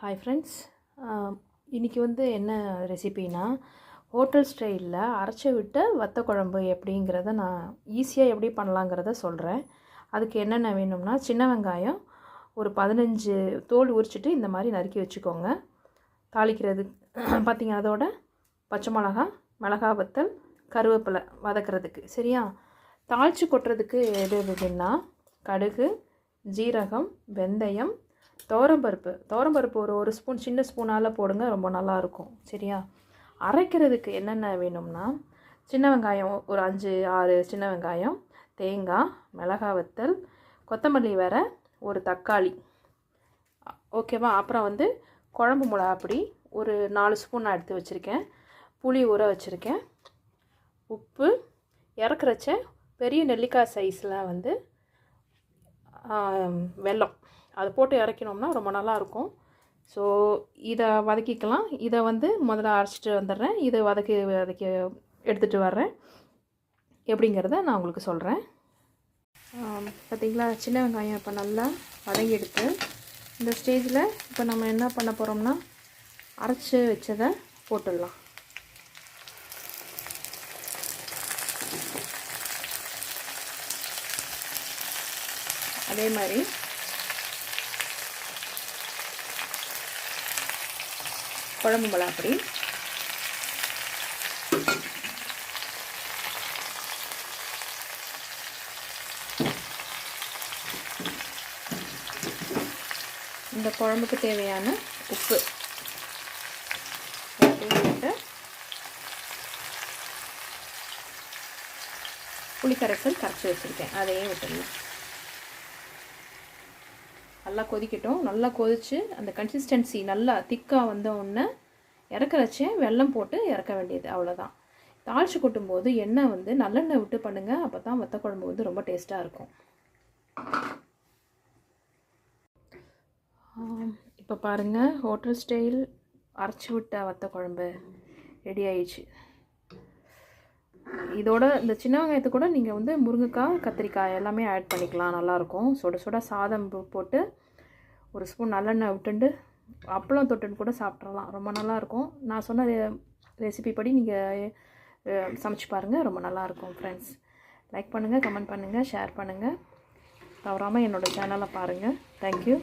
Hi friends, இன்றைக்கி என்ன ரெசிபினா hotel ஸ்டைலில் அரைச்சி விட்ட வத்த குழம்பு எப்படிங்கிறத நான் ஈஸியாக எப்படி பண்ணலாங்கிறத சொல்கிறேன். அதுக்கு என்னென்ன வேணும்னா, சின்ன வெங்காயம் ஒரு 15 தோல் உரிச்சிட்டு இந்த மாதிரி நறுக்கி வச்சுக்கோங்க. தாளிக்கிறது பார்த்திங்க, அதோட பச்சை மிளகா வத்தல், கருவேப்பிலை வதக்கிறதுக்கு. சரியா? தாளித்து கொட்டுறதுக்கு எது எதுன்னா கடுகு, ஜீரகம், வெந்தயம், துவரம்பருப்பு ஒரு ஸ்பூன், சின்ன ஸ்பூனால் போடுங்க, ரொம்ப நல்லாயிருக்கும். சரியா? அரைக்கிறதுக்கு என்னென்ன வேணும்னா, சின்ன வெங்காயம் ஒரு 5-6 சின்ன வெங்காயம், தேங்காய், மிளகா வத்தல், கொத்தமல்லி வேற, ஒரு தக்காளி. ஓகேவா? அப்புறம் குழம்பு மிளகாப்பொடி ஒரு 4 ஸ்பூன் நான் எடுத்து வச்சுருக்கேன். புளி ஊற வச்சுருக்கேன். உப்பு, இறக்குறச்ச பெரிய நெல்லிக்காய் சைஸில் வெல்லம் அதை போட்டு இறக்கினோம்னா ரொம்ப நல்லாயிருக்கும். ஸோ இதை வதக்கிக்கலாம். இதை முதல்ல அரைச்சிட்டு வந்துடுறேன். இதை வதக்கி எடுத்துகிட்டு வர்றேன். எப்படிங்கிறத நான் உங்களுக்கு சொல்கிறேன். பார்த்திங்களா, சின்ன வெங்காயம் இப்போ நல்லா வதங்கி எடுத்து இந்த ஸ்டேஜில் இப்போ நம்ம என்ன பண்ண போகிறோம்னா, அரைச்சி வச்சதை போட்டுடலாம். அதே மாதிரி குழம்பு மிளகாப்பொடி, இந்த குழம்புக்கு தேவையான உப்பு போட்டு புளிக்கரைசல் கரைச்சி வச்சுருக்கேன், அதையும் விட்டுடலாம். நல்லா கொதிக்கட்டும். நல்லா கொதித்து அந்த கன்சிஸ்டன்சி நல்லா திக்காக வந்த உடனே இறக்குறச்சே வெல்லம் போட்டு இறக்க வேண்டியது, அவ்வளோதான். தாளித்து கொட்டும்போது எண்ணெய் நல்லெண்ணெய் விட்டு பண்ணுங்கள். அப்போ தான் வத்த குழம்பு ரொம்ப டேஸ்ட்டாக இருக்கும். இப்போ பாருங்கள், ஹோட்டல் ஸ்டைல் அரைச்சி விட்ட வத்த குழம்பு ரெடி ஆயிடுச்சு. இதோட இந்த சின்ன வெங்காயத்தை கூட நீங்கள் முருங்கைக்காய், கத்திரிக்காய் எல்லாமே ஆட் பண்ணிக்கலாம், நல்லாயிருக்கும். சுட சுட சாதம் போட்டு ஒரு ஸ்பூன் நல்லெண்ணெய் விட்டுண்டு அப்பளம் தொட்டுன்னு கூட சாப்பிட்றலாம், ரொம்ப நல்லாயிருக்கும். நான் சொன்ன ரெசிபி படி நீங்கள் சமைச்சு பாருங்கள், ரொம்ப நல்லாயிருக்கும். ஃப்ரெண்ட்ஸ், லைக் பண்ணுங்கள், கமெண்ட் பண்ணுங்கள், ஷேர் பண்ணுங்கள். தவறாமல் என்னோடய சேனலை பாருங்கள். தேங்க்யூ.